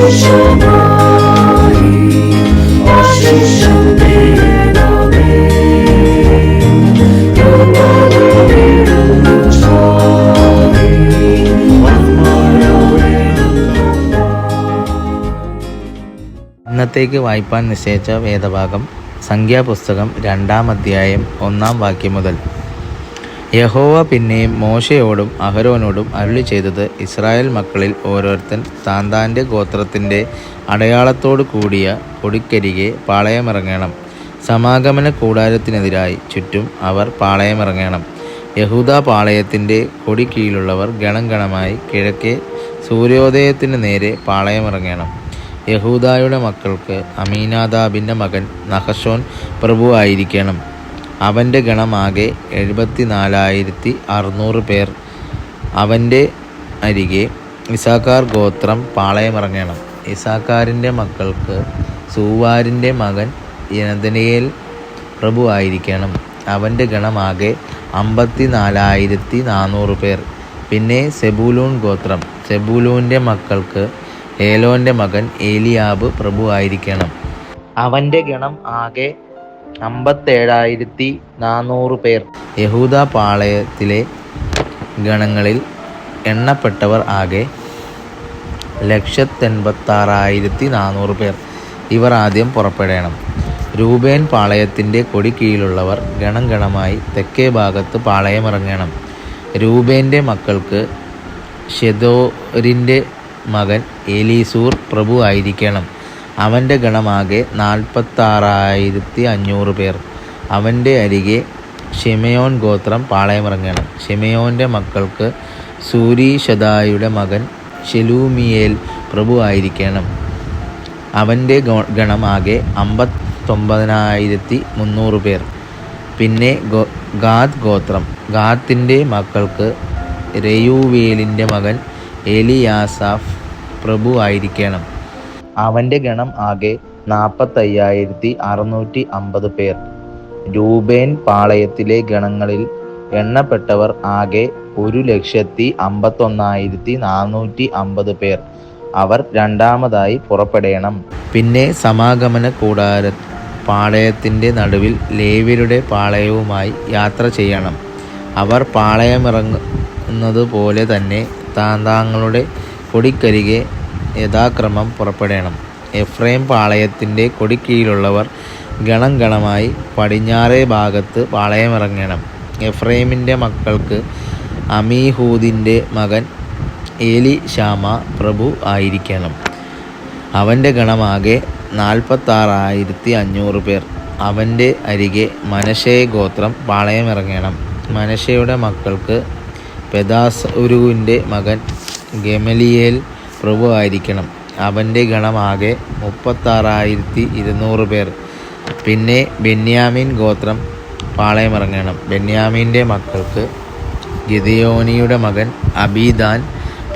ഇന്നത്തേക്ക് വായിപ്പാൻ നിശ്ചയിച്ച വേദഭാഗം സംഖ്യാപുസ്തകം 2-ാം അധ്യായം 1-ാം വാക്യം മുതൽ. യഹോവ പിന്നെയും മോശയോടും അഹരോനോടും അരുളി ചെയ്തത്, ഇസ്രായേൽ മക്കളിൽ ഓരോരുത്തൻ താന്താൻ്റെ ഗോത്രത്തിൻ്റെ അടയാളത്തോടു കൂടിയ കൊടിക്കരികെ പാളയമിറങ്ങണം. സമാഗമന കൂടാരത്തിനെതിരായി ചുറ്റും അവർ പാളയമിറങ്ങണം. യഹൂദാ പാളയത്തിൻ്റെ കൊടി കീഴിലുള്ളവർ ഗണം ഗണമായി കിഴക്കേ സൂര്യോദയത്തിന് നേരെ പാളയമിറങ്ങണം. യഹൂദായുടെ മക്കൾക്ക് അമീനാദാബിൻ്റെ മകൻ നഹശോൻ പ്രഭുവായിരിക്കണം. അവൻ്റെ ഗണമാകെ 74,600 പേർ. അവൻ്റെ അരികെ ഇസാക്കാർ ഗോത്രം പാളയമിറങ്ങണം. ഇസാക്കാരിൻ്റെ മക്കൾക്ക് സൂവാരിൻ്റെ മകൻ യനദനയേൽ പ്രഭുവായിരിക്കണം. അവൻ്റെ ഗണമാകെ 54,400 പേർ. പിന്നെ സെബൂലൂൻ ഗോത്രം. സെബൂലൂൻ്റെ മക്കൾക്ക് ഏലോൻ്റെ മകൻ ഏലിയാബ് പ്രഭുവായിരിക്കണം. അവൻ്റെ ഗണം ആകെ 57,400 പേർ. യഹൂദാ പാളയത്തിലെ ഗണങ്ങളിൽ എണ്ണപ്പെട്ടവർ ആകെ 186,400 പേർ. ഇവർ ആദ്യം പുറപ്പെടണം. രൂബേൻ പാളയത്തിൻ്റെ കൊടി കീഴിലുള്ളവർ ഗണം ഗണമായി തെക്കേ ഭാഗത്ത് പാളയമിറങ്ങണം. രൂബേൻ്റെ മക്കൾക്ക് ഷെദോരിൻ്റെ മകൻ എലീസൂർ പ്രഭുവായിരിക്കണം. അവൻ്റെ ഗണമാകെ 46,500 പേർ. അവൻ്റെ അരികെ ശിമെയോൻ ഗോത്രം പാളയമിറങ്ങണം. ശിമെയോൻ്റെ മക്കൾക്ക് സൂരീഷദായുടെ മകൻ ശെലൂമിയേൽ പ്രഭുവായിരിക്കണം. അവൻ്റെ ഗണമാകെ 59,300 പേർ. പിന്നെ ഗാദ് ഗോത്രം. ഗാത്തിൻ്റെ മക്കൾക്ക് രയൂവേലിൻ്റെ മകൻ എലിയാസാഫ് പ്രഭുവായിരിക്കണം. അവൻ്റെ ഗണം ആകെ 45,650 പേർ. രൂബേൻ പാളയത്തിലെ ഗണങ്ങളിൽ എണ്ണപ്പെട്ടവർ ആകെ 1,51,450 പേർ. അവർ രണ്ടാമതായി പുറപ്പെടണം. പിന്നെ സമാഗമന കൂടാര പാളയത്തിൻ്റെ നടുവിൽ ലേവ്യരുടെ പാളയവുമായി യാത്ര ചെയ്യണം. അവർ പാളയമിറങ്ങുന്നത് പോലെ തന്നെ താന്താങ്ങളുടെ കൊടിക്കരികെ യഥാക്രമം പുറപ്പെടണം. എഫ്രൈം പാളയത്തിൻ്റെ കൊടിക്കീഴിലുള്ളവർ ഗണം ഗണമായി പടിഞ്ഞാറേ ഭാഗത്ത് പാളയമിറങ്ങണം. എഫ്രൈമിൻ്റെ മക്കൾക്ക് അമീഹൂദിൻ്റെ മകൻ ഏലിശാമ പ്രഭു ആയിരിക്കണം. അവൻ്റെ ഗണമാകെ 46,500 പേർ. അവൻ്റെ അരികെ മനശ്ശെ ഗോത്രം പാളയമിറങ്ങണം. മനശ്ശെയുടെ മക്കൾക്ക് പെദാസൂരുവിൻ്റെ മകൻ ഗമലിയേൽ പ്രഭു ആയിരിക്കണം. അവൻ്റെ ഗണമാകെ 36,200 പേർ. പിന്നെ ബെന്യാമീൻ ഗോത്രം പാളയമിറങ്ങണം. ബെന്യാമീൻ്റെ മക്കൾക്ക് ഗിദെയോനിയുടെ മകൻ അബീദാൻ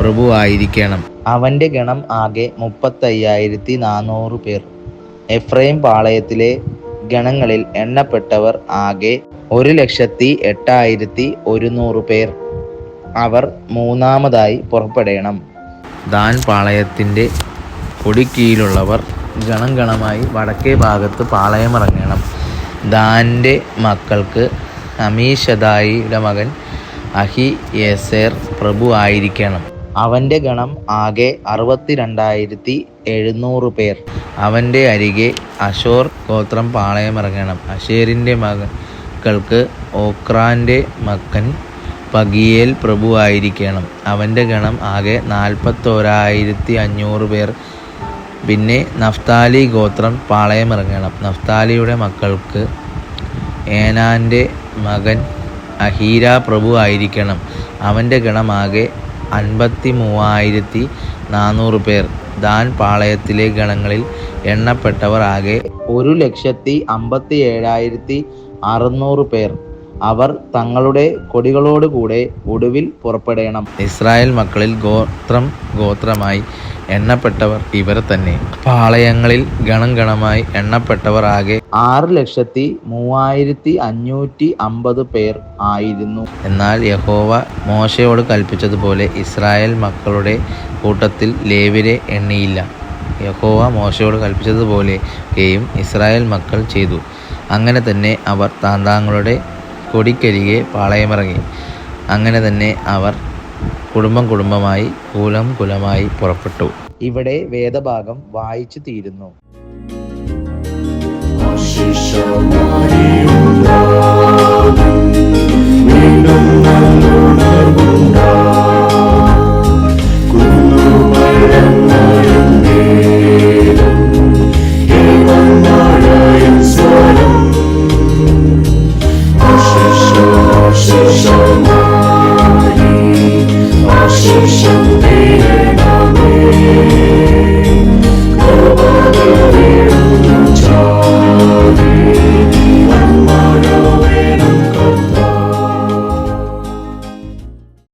പ്രഭു ആയിരിക്കണം. അവൻ്റെ ഗണം ആകെ 35,400 പേർ. എഫ്രൈം പാളയത്തിലെ ഗണങ്ങളിൽ എണ്ണപ്പെട്ടവർ ആകെ 1,08,100 പേർ. അവർ മൂന്നാമതായി പുറപ്പെടണം. ദാൻ പാളയത്തിൻ്റെ കൊടിക്കീഴിലുള്ളവർ ഗണം ഗണമായി വടക്കേ ഭാഗത്ത് പാളയമിറങ്ങണം. ദാൻ്റെ മക്കൾക്ക് അമീഷദായിയുടെ മകൻ അഹിയേസെർ പ്രഭു ആയിരിക്കണം. അവൻ്റെ ഗണം ആകെ 62,700 പേർ. അവൻ്റെ അരികെ അശോർ ഗോത്രം പാളയമിറങ്ങണം. അശേരിൻ്റെ മക്കൾക്ക് ഓക്രാൻ്റെ മകൻ പഗിയേൽ പ്രഭു ആയിരിക്കണം. അവൻ്റെ ഗണം ആകെ 41,500 പേർ. പിന്നെ നഫ്താലി ഗോത്രം പാളയമിറങ്ങണം. നഫ്താലിയുടെ മക്കൾക്ക് ഏനാൻ്റെ മകൻ അഹീര പ്രഭു ആയിരിക്കണം. അവൻ്റെ ഗണമാകെ 53,400 പേർ. ദാൻ പാളയത്തിലെ ഗണങ്ങളിൽ എണ്ണപ്പെട്ടവർ ആകെ 1,57,600 പേർ. അവർ തങ്ങളുടെ കൊടികളോടുകൂടെ ഒടുവിൽ പുറപ്പെടണം. ഇസ്രായേൽ മക്കളിൽ ഗോത്രമായി എണ്ണപ്പെട്ടവർ ഇവർ തന്നെ. പാളയങ്ങളിൽ ഗണം ഗണമായി എണ്ണപ്പെട്ടവർ ആകെ 6,03,550 പേർ ആയിരുന്നു. എന്നാൽ യഹോവ മോശയോട് കൽപ്പിച്ചതുപോലെ ഇസ്രായേൽ മക്കളുടെ കൂട്ടത്തിൽ ലേവ്യരെ എണ്ണിയില്ല. യഹോവ മോശയോട് കൽപ്പിച്ചതുപോലെയും ഇസ്രായേൽ മക്കൾ ചെയ്തു. അങ്ങനെ തന്നെ അവർ താന്താങ്ങളുടെ കൊടിക്കരികെ പാളയമിറങ്ങി. അങ്ങനെ തന്നെ അവർ കുടുംബം കുടുംബമായി കുലം കുലമായി പുറപ്പെട്ടു. ഇവിടെ വേദഭാഗം വായിച്ചു തീരുന്നു. Shisham